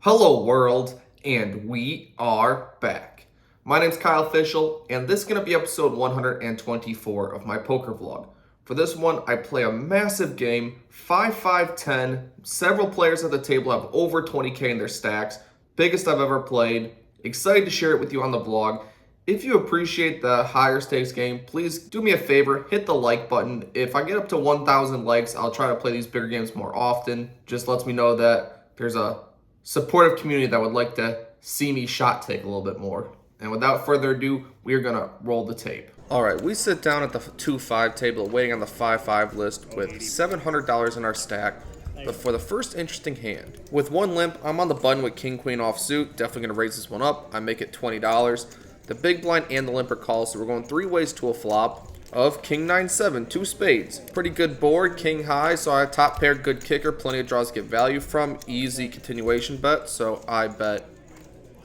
Hello world, and we are back. My name's Kyle Fischl, and this is going to be episode 124 of my poker vlog. For this one, I play a massive game, 5-5-10. Several players at the table have over 20k in their stacks, biggest I've ever played. Excited to share it with you on the vlog. If you appreciate the higher stakes game, please do me a favor, hit the like button. If I get up to 1,000 likes, I'll try to play these bigger games more often. Just lets me know that there's a supportive community that would like to see me shot take a little bit more. And without further ado, we are going to roll the tape. All right, we sit down at the 2-5 table waiting on the 5-5 list with $700 in our stack. But for the first interesting hand, with one limp, I'm on the button with king queen offsuit. Definitely going to raise this one up. I make it $20. The big blind and the limper call, so we're going three ways to a flop of king 9-7, two spades. Pretty good board, king high, so I have top pair, good kicker, plenty of draws to get value from. Easy continuation bet, so I bet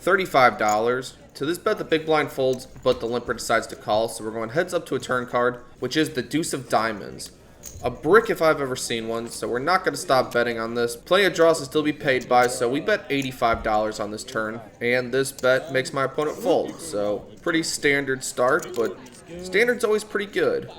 $35. To this bet, the big blind folds, but the limper decides to call, so we're going heads up to a turn card, which is the deuce of diamonds. A brick if I've ever seen one, so we're not going to stop betting on this. Plenty of draws to still be paid by, so we bet $85 on this turn. And this bet makes my opponent fold, so pretty standard start, but standard's always pretty good.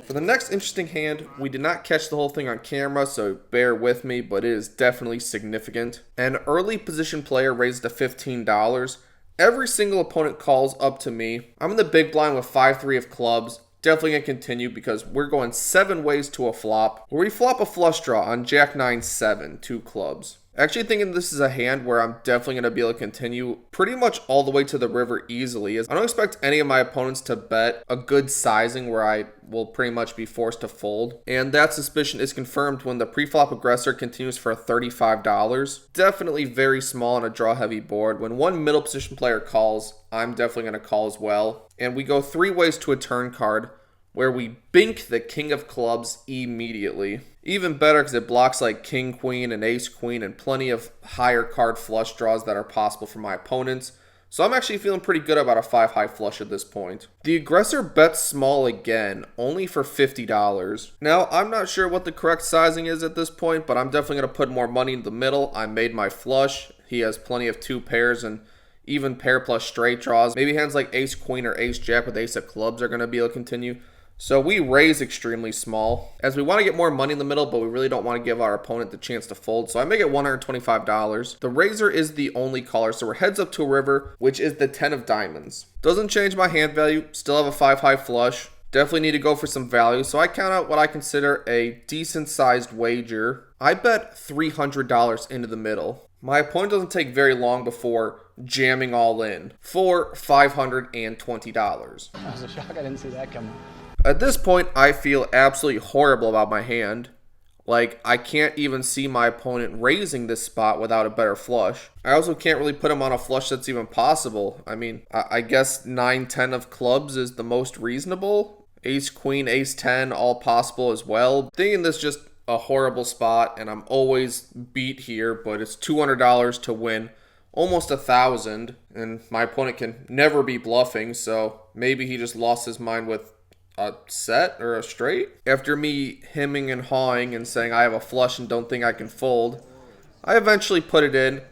For the next interesting hand, we did not catch the whole thing on camera, so bear with me, but it is definitely significant. An early position player raised to $15. Every single opponent calls up to me. I'm in the big blind with 5-3 of clubs. Definitely going to continue because we're going 7 ways to a flop, where we flop a flush draw on jack 9-7, 2 clubs. Actually thinking this is a hand where I'm definitely going to be able to continue pretty much all the way to the river easily. I don't expect any of my opponents to bet a good sizing where I will pretty much be forced to fold. And that suspicion is confirmed when the pre-flop aggressor continues for $35. Definitely very small on a draw-heavy board. When one middle position player calls, I'm definitely going to call as well. And we go 3 ways to a turn card, where we bink the king of clubs immediately. Even better because it blocks like king, queen, and ace, queen, and plenty of higher card flush draws that are possible for my opponents. So I'm actually feeling pretty good about a 5-high flush at this point. The aggressor bets small again, only for $50. Now, I'm not sure what the correct sizing is at this point, but I'm definitely going to put more money in the middle. I made my flush. He has plenty of 2 pairs and even pair plus straight draws. Maybe hands like ace, queen, or ace, jack with ace of clubs are going to be able to continue. So we raise extremely small, as we want to get more money in the middle, but we really don't want to give our opponent the chance to fold. So I make it $125. The raiser is the only caller, so we're heads up to a river, which is the 10 of diamonds. Doesn't change my hand value, still have a 5-high flush. Definitely need to go for some value, so I count out what I consider a decent sized wager. I bet $300 into the middle. My opponent doesn't take very long before jamming all in for $520. That was a shock, I didn't see that coming. At this point, I feel absolutely horrible about my hand. Like, I can't even see my opponent raising this spot without a better flush. I also can't really put him on a flush that's even possible. I mean, I guess 9-10 of clubs is the most reasonable. Ace, queen, ace 10, all possible as well. Thinking this is just a horrible spot, and I'm always beat here, but it's $200 to win. Almost $1,000, and my opponent can never be bluffing, so maybe he just lost his mind with a set or a straight. After me hemming and hawing and saying I have a flush and don't think I can fold, I eventually put it in,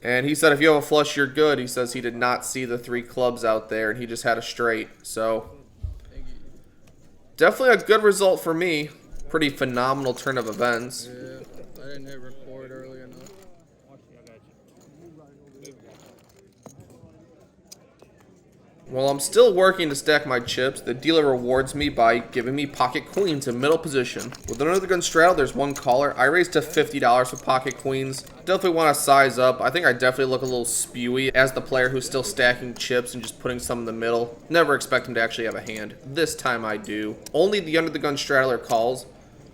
and he said if you have a flush you're good. He says he did not see the 3 clubs out there and he just had a straight. So definitely a good result for me. Pretty phenomenal turn of events. Yeah, I didn't hit record early enough. While I'm still working to stack my chips, the dealer rewards me by giving me pocket queens in middle position. With another gun straddle, there's one caller. I raised to $50 for pocket queens. Definitely want to size up. I think I definitely look a little spewy as the player who's still stacking chips and just putting some in the middle. Never expect him to actually have a hand. This time I do. Only the under the gun straddler calls.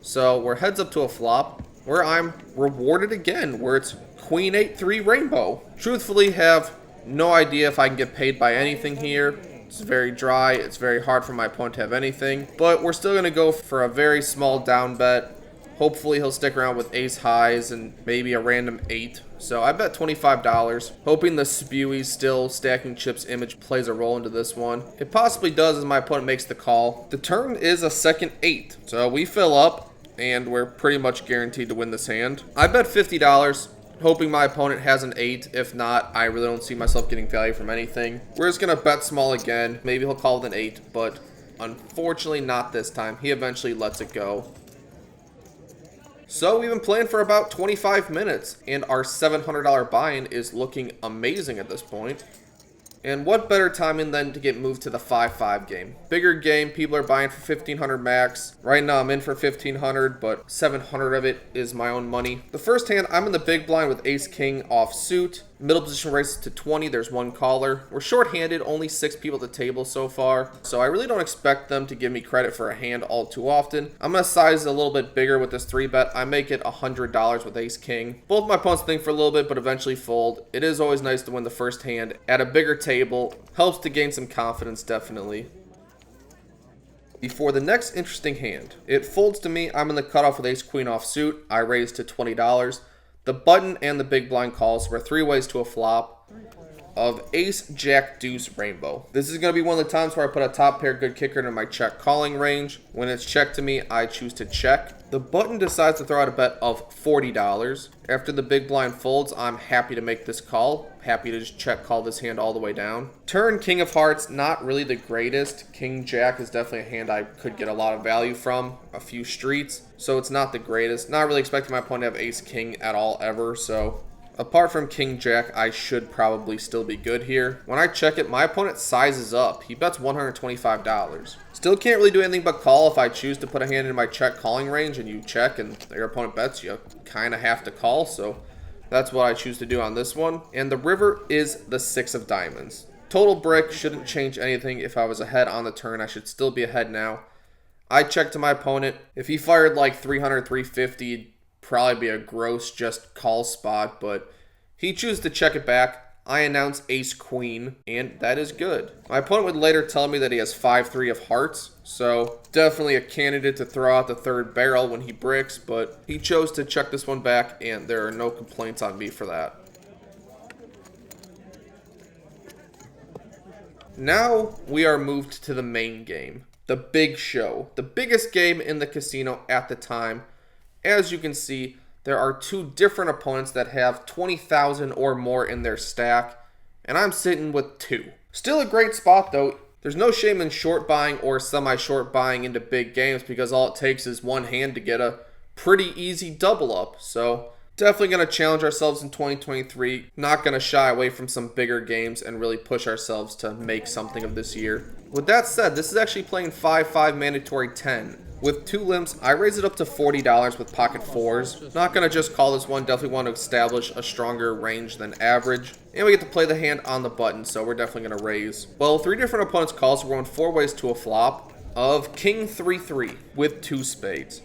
So we're heads up to a flop where I'm rewarded again, where it's queen 8-3 rainbow. Truthfully, have no idea if I can get paid by anything here. It's very dry. It's very hard for my opponent to have anything. But we're still going to go for a very small down bet. Hopefully he'll stick around with ace highs and maybe a random 8. So I bet $25. Hoping the spewy still stacking chips image plays a role into this one. It possibly does as my opponent makes the call. The turn is a second 8. So we fill up. and we're pretty much guaranteed to win this hand. I bet $50, hoping my opponent has an 8. If not, I really don't see myself getting value from anything. We're just going to bet small again. Maybe he'll call with an 8, but unfortunately not this time. He eventually lets it go. So we've been playing for about 25 minutes, and our $700 buy-in is looking amazing at this point. And what better timing than to get moved to the 5-5 game. Bigger game, people are buying for 1,500 max. Right now I'm in for 1,500, but 700 of it is my own money. The first hand, I'm in the big blind with ace-king off suit. Middle position raises to 20, there's one caller. We're short-handed, only 6 people at the table so far. So I really don't expect them to give me credit for a hand all too often. I'm going to size it a little bit bigger with this 3-bet. I make it $100 with ace-king. Both my opponents think for a little bit, but eventually fold. It is always nice to win the first hand at a bigger table. Helps to gain some confidence, definitely. Before the next interesting hand, it folds to me. I'm in the cutoff with ace-queen off suit. I raise to $20. The button and the big blind calls were 3 ways to a flop of ace, jack, deuce, rainbow. This is going to be one of the times where I put a top pair good kicker into my check calling range. When it's checked to me, I choose to check. The button decides to throw out a bet of $40. After the big blind folds, I'm happy to make this call. Happy to just check call this hand all the way down. Turn, king of hearts, not really the greatest. King jack is definitely a hand I could get a lot of value from. A few streets, so it's not the greatest. Not really expecting my opponent to have ace king at all ever, so apart from king jack, I should probably still be good here. When I check it, my opponent sizes up. He bets $125. Still can't really do anything but call. If I choose to put a hand in my check calling range and you check and your opponent bets, you kind of have to call. So that's what I choose to do on this one. And the river is the 6 of diamonds. Total brick, shouldn't change anything. If I was ahead on the turn, I should still be ahead now. I check to my opponent. If he fired like 300, 350, it'd probably be a gross just call spot, but he chooses to check it back. I announce ace queen, and that is good. My opponent would later tell me that he has 5-3 of hearts, so definitely a candidate to throw out the third barrel when he bricks, but he chose to check this one back, and there are no complaints on me for that. Now we are moved to the main game, the big show, the biggest game in the casino at the time. As you can see, there are 2 different opponents that have 20,000 or more in their stack, and I'm sitting with 2. Still a great spot though. There's no shame in short buying or semi-short buying into big games because all it takes is one hand to get a pretty easy double up. So definitely going to challenge ourselves in 2023. Not going to shy away from some bigger games and really push ourselves to make something of this year. With that said, this is actually playing 5-5 mandatory 10. With 2 limps, I raise it up to $40 with pocket 4s. Not going to just call this one, definitely want to establish a stronger range than average. And we get to play the hand on the button, so we're definitely going to raise. Well, 3 different opponents' calls, we're going 4 ways to a flop of king 3-3 with 2 spades.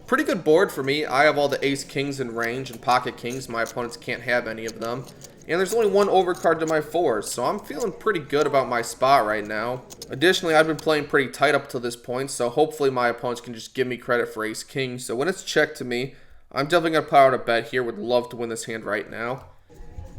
Pretty good board for me. I have all the ace kings in range and pocket kings. My opponents can't have any of them. And there's only 1 overcard to my 4s, so I'm feeling pretty good about my spot right now. Additionally, I've been playing pretty tight up to this point, so hopefully my opponents can just give me credit for ace-king. So when it's checked to me, I'm definitely going to put out a bet here. Would love to win this hand right now.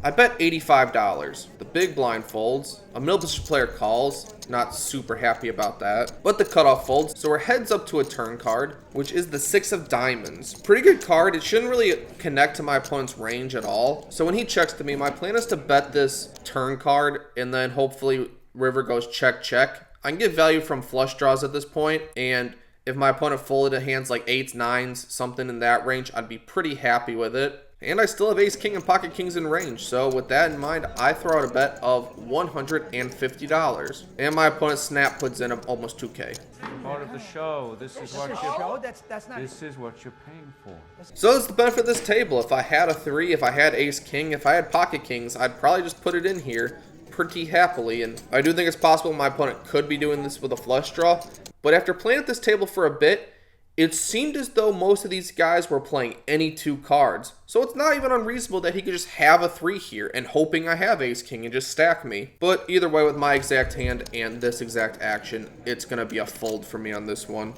I bet $85. The big blind folds. A middle position player calls. Not super happy about that. But the cutoff folds. So we're heads up to a turn card, which is the 6 of diamonds. Pretty good card. It shouldn't really connect to my opponent's range at all. So when he checks to me, my plan is to bet this turn card, and then hopefully river goes check, check. I can get value from flush draws at this point, and if my opponent folded to hands like 8s, 9s, something in that range, I'd be pretty happy with it. And I still have ace king and pocket kings in range, so with that in mind, I throw out a bet of $150. And my opponent snap puts in almost 2K. Part of the show. This is what you're paying for. So that's the benefit of this table. If I had a 3, if I had ace king, if I had pocket kings, I'd probably just put it in here pretty happily. And I do think it's possible my opponent could be doing this with a flush draw. But after playing at this table for a bit, it seemed as though most of these guys were playing any 2 cards. So it's not even unreasonable that he could just have a 3 here and hoping I have ace king and just stack me. But either way, with my exact hand and this exact action, it's going to be a fold for me on this one.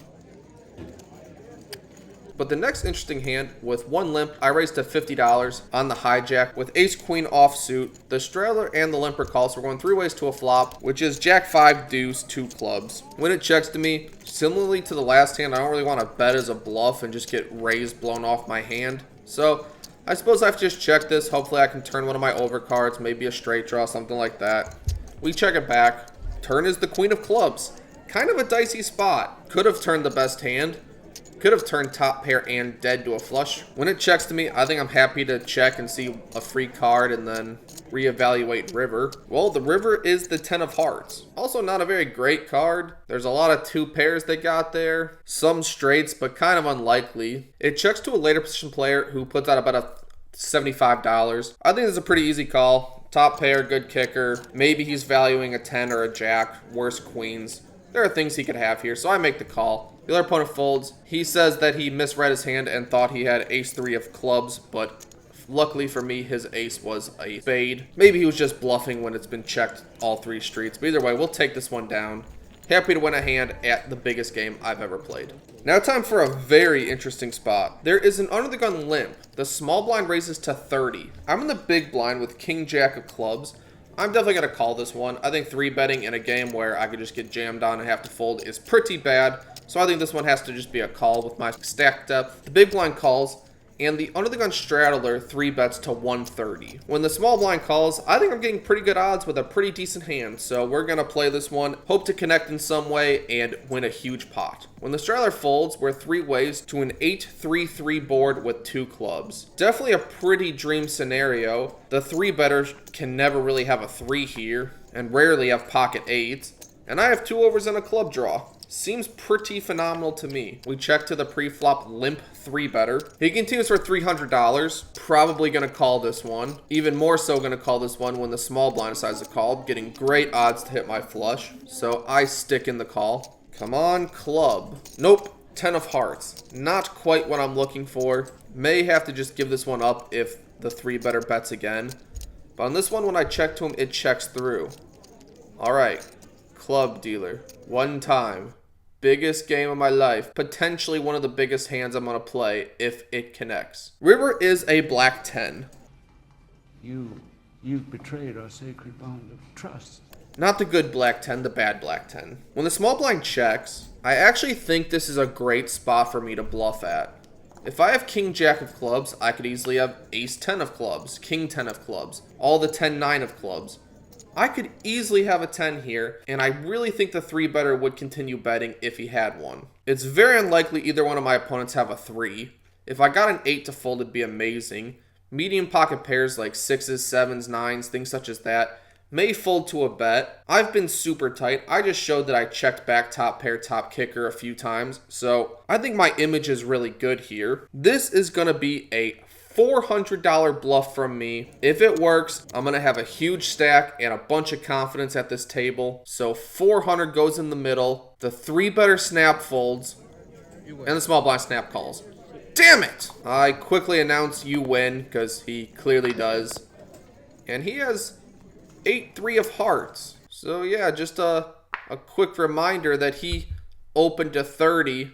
But the next interesting hand, with one limp, I raised to $50 on the hijack with ace queen offsuit, the straddler, and the limper call. So we're going 3 ways to a flop, which is jack 5 deuce 2 clubs. When it checks to me, similarly to the last hand, I don't really want to bet as a bluff and just get raised blown off my hand. So I suppose I've just checked this. Hopefully I can turn one of my overcards, maybe a straight draw, something like that. We check it back. Turn is the queen of clubs. Kind of a dicey spot. Could have turned the best hand. Could have turned top pair and dead to a flush. When it checks to me, I think I'm happy to check and see a free card and then reevaluate river. Well, the river is the 10 of hearts. Also not a very great card. There's a lot of 2 pairs they got there. Some straights, but kind of unlikely. It checks to a later position player who puts out about a $75. I think this is a pretty easy call. Top pair, good kicker. Maybe he's valuing a 10 or a jack. Worse queens. There are things he could have here, so I make the call. The other opponent folds. He says that he misread his hand and thought he had ace 3 of clubs, but luckily for me, his ace was a spade. Maybe he was just bluffing when it's been checked all 3 streets. But either way, we'll take this one down. Happy to win a hand at the biggest game I've ever played. Now time for a very interesting spot. There is an under the gun limp. The small blind raises to 30. I'm in the big blind with king jack of clubs. I'm definitely going to call this one. I think 3-betting in a game where I could just get jammed on and have to fold is pretty bad. So I think this one has to just be a call with my stack depth. The big blind calls, and the under the gun straddler 3-bets to 130. When the small blind calls, I think I'm getting pretty good odds with a pretty decent hand. So we're going to play this one, hope to connect in some way, and win a huge pot. When the straddler folds, we're 3 ways to an 8-3-3 board with 2 clubs. Definitely a pretty dream scenario. The 3-betters can never really have a 3 here, and rarely have pocket 8s. And I have 2 overs and a club draw. Seems pretty phenomenal to me. We check to the pre-flop limp 3-better. He continues for $300. Probably going to call this one. Even more so going to call this one when the small blind decides to call. Getting great odds to hit my flush. So I stick in the call. Come on, club. Nope. 10 of hearts. Not quite what I'm looking for. May have to just give this one up if the 3-better bets again. But on this one, when I check to him, it checks through. Alright. Club dealer. One time. Biggest game of my life. Potentially one of the biggest hands I'm going to play if it connects. River is a black 10. You've betrayed our sacred bond of trust. Not the good black 10, the bad black 10. When the small blind checks, I actually think this is a great spot for me to bluff at. If I have king jack of clubs, I could easily have ace 10 of clubs, king 10 of clubs, all the 10-9 of clubs. I could easily have a 10 here, and I really think the 3-better would continue betting if he had one. It's very unlikely either one of my opponents have a 3. If I got an 8 to fold, it'd be amazing. Medium pocket pairs like 6s, 7s, 9s, things such as that may fold to a bet. I've been super tight. I just showed that I checked back top pair, top kicker a few times, so I think my image is really good here. This is going to be a $400 bluff from me. If it works, I'm going to have a huge stack and a bunch of confidence at this table. So 400 goes in the middle. The 3-better snap folds. And the small blind snap calls. Damn it! I quickly announce you win because he clearly does. And he has 8-3 of hearts. So yeah, just a quick reminder that he opened to 30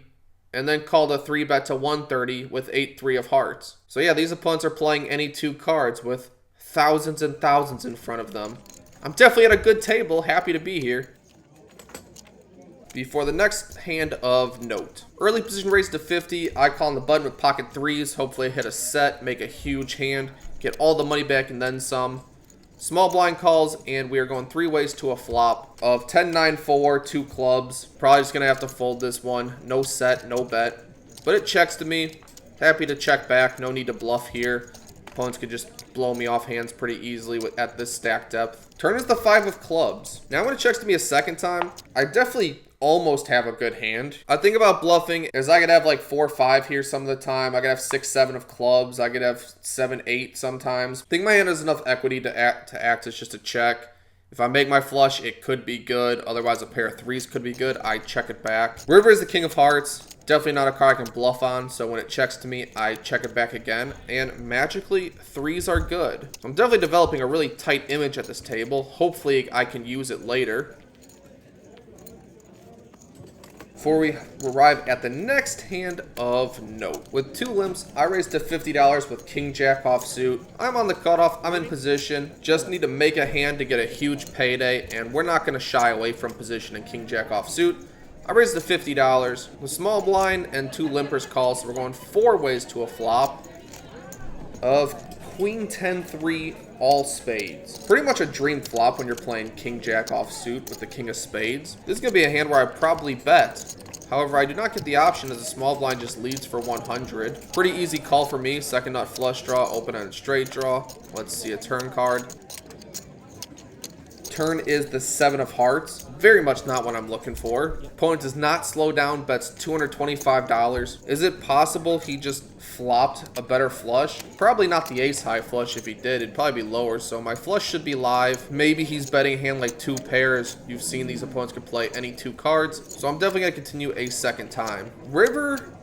and then called a 3-bet to 130 with 8-3 of hearts. So yeah, these opponents are playing any 2 cards with thousands and thousands in front of them. I'm definitely at a good table, happy to be here. Before the next hand of note. Early position raised to 50, I call on the button with pocket 3s, hopefully I hit a set, make a huge hand, get all the money back and then some. Small blind calls, and we are going 3 ways to a flop of 10-9-4, 2 clubs. Probably just going to have to fold this one. No set, no bet. But it checks to me. Happy to check back. No need to bluff here. Opponents could just blow me off hands pretty easily at this stack depth. Turn is the 5 of clubs. Now when it checks to me a second time, I definitely almost have a good hand. I think about bluffing is I could have like 4-5 here some of the time. I could have 6-7 of clubs. I could have 7-8 sometimes. I think my hand has enough equity to act as just a check. If I make my flush, it could be good. Otherwise, a pair of 3s could be good. I check it back. River is the king of hearts. Definitely not a card I can bluff on. So when it checks to me, I check it back again. And magically, 3s are good. I'm definitely developing a really tight image at this table. Hopefully, I can use it later. before we arrive at the next hand of note. With 2 limps, I raised to $50 with King Jack offsuit. I'm on the cutoff, I'm in position, just need to make a hand to get a huge payday, and we're not going to shy away from position in King Jack offsuit. I raised to $50 with small blind and 2 limpers calls, so we're going 4 ways to a flop of Queen 10-3 all spades. Pretty much a dream flop when you're playing King Jack offsuit with the King of Spades. This is going to be a hand where I probably bet. However, I do not get the option as the small blind just leads for 100. Pretty easy call for me. Second nut flush draw, open-ended straight draw. Let's see a turn card. Turn is the 7 of hearts. Very much not what I'm looking for. Opponent does not slow down, bets $225. Is it possible he just flopped a better flush? Probably not the ace high flush. If he did, it'd probably be lower, so my flush should be live. Maybe he's betting a hand like 2 pairs. You've seen these opponents can play any 2 cards, so I'm definitely going to continue a second time. River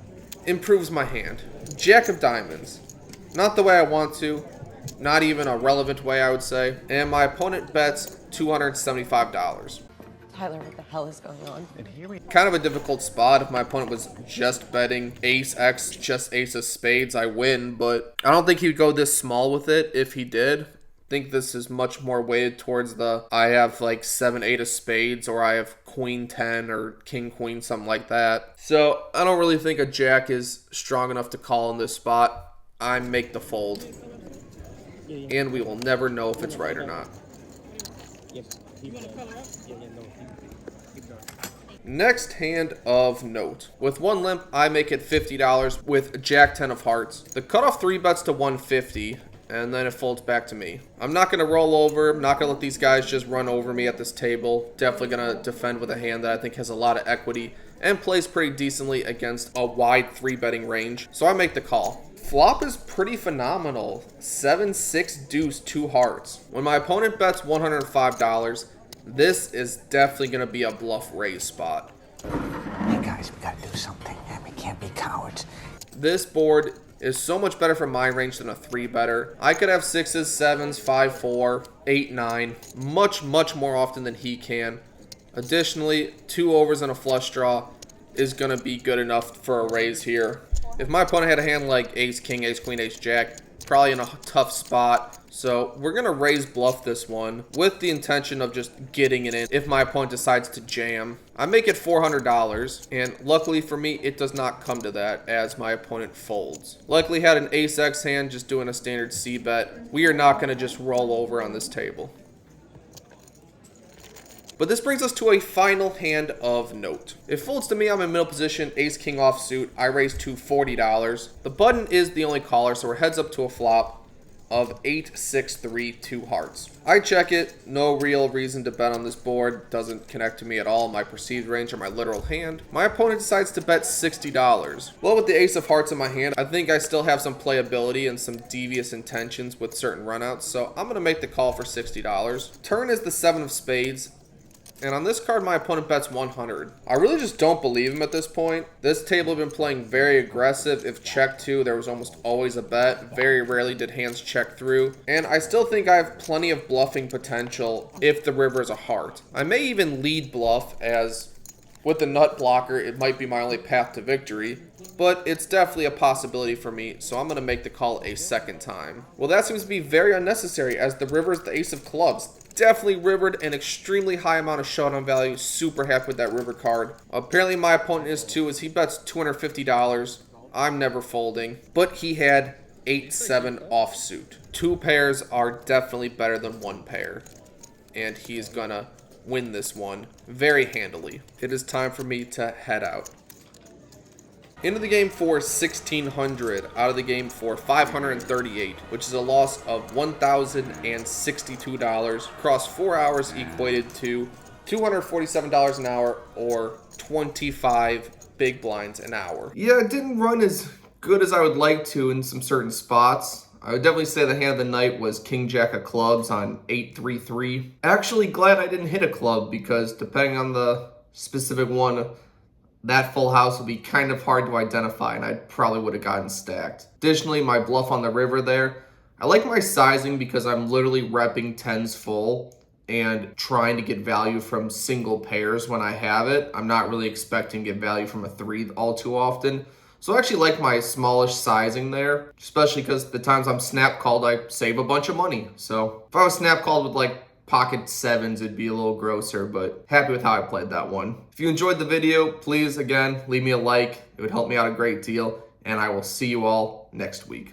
improves my hand. Jack of diamonds. Not the way I want to. Not even a relevant way, I would say. And my opponent bets $275. Tyler, what the hell is going on? Kind of a difficult spot. If my opponent was just betting ace X, just ace of spades, I win. But I don't think he would go this small with it. If he did, I think this is much more weighted towards the I have like 7-8 of spades, or I have queen 10 or king queen, something like that. So I don't really think a jack is strong enough to call in this spot. I make the fold. And we will never know if it's right or not. Next hand of note. With 1 limp, I make it $50 with Jack 10 of hearts. The cutoff 3 bets to 150, and then it folds back to me. I'm not going to roll over. I'm not going to let these guys just run over me at this table. Definitely going to defend with a hand that I think has a lot of equity and plays pretty decently against a wide 3-betting range. So I make the call. Flop is pretty phenomenal. 7-6 deuce 2 hearts. When my opponent bets $105, this is definitely going to be a bluff raise spot. Hey guys, we gotta do something, and we can't be cowards. This board is so much better for my range than a 3-better. I could have 6s, 7s, 5-4, 8-9, much more often than he can. Additionally, 2 overs and a flush draw is going to be good enough for a raise here. If my opponent had a hand like ace, king, ace, queen, ace, jack, probably in a tough spot. So we're going to raise bluff this one with the intention of just getting it in if my opponent decides to jam. I make it $400, and luckily for me, it does not come to that as my opponent folds. Luckily had an ace X hand just doing a standard C bet. We are not going to just roll over on this table. But this brings us to a final hand of note. It folds to me, I'm in middle position, ace king offsuit. I raise to $40. The button is the only caller, so we're heads up to a flop of 8-6-3 2 hearts. I check it, no real reason to bet on this board, doesn't connect to me at all, my perceived range or my literal hand. My opponent decides to bet $60. Well, with the ace of hearts in my hand, I think I still have some playability and some devious intentions with certain runouts, so I'm gonna make the call for $60. Turn is the 7 of spades. And on this card, my opponent bets 100. I really just don't believe him at this point. This table had been playing very aggressive. If checked to, there was almost always a bet. Very rarely did hands check through. And I still think I have plenty of bluffing potential if the river is a heart. I may even lead bluff, as with the nut blocker, it might be my only path to victory. But it's definitely a possibility for me, so I'm going to make the call a second time. Well, that seems to be very unnecessary, as the river is the ace of clubs. Definitely rivered an extremely high amount of showdown value. Super happy with that river card. Apparently my opponent is too, as he bets $250. I'm never folding. But he had 8-7 offsuit. 2 pairs are definitely better than 1 pair. And he's gonna win this one very handily. It is time for me to head out. Into the game for 1,600, out of the game for 538, which is a loss of $1,062. Across 4 hours equated to $247 an hour, or 25 big blinds an hour. Yeah, it didn't run as good as I would like to in some certain spots. I would definitely say the hand of the night was King Jack of clubs on 8-3-3. Actually glad I didn't hit a club, because depending on the specific one, that full house would be kind of hard to identify, and I probably would have gotten stacked. Additionally, my bluff on the river there, I like my sizing because I'm literally repping 10s full, and trying to get value from single pairs when I have it. I'm not really expecting to get value from a 3 all too often. So I actually like my smallish sizing there, especially because the times I'm snap called, I save a bunch of money. So if I was snap called with like pocket 7s, it'd be a little grosser, but happy with how I played that one. If you enjoyed the video, please, again, leave me a like. It would help me out a great deal, and I will see you all next week.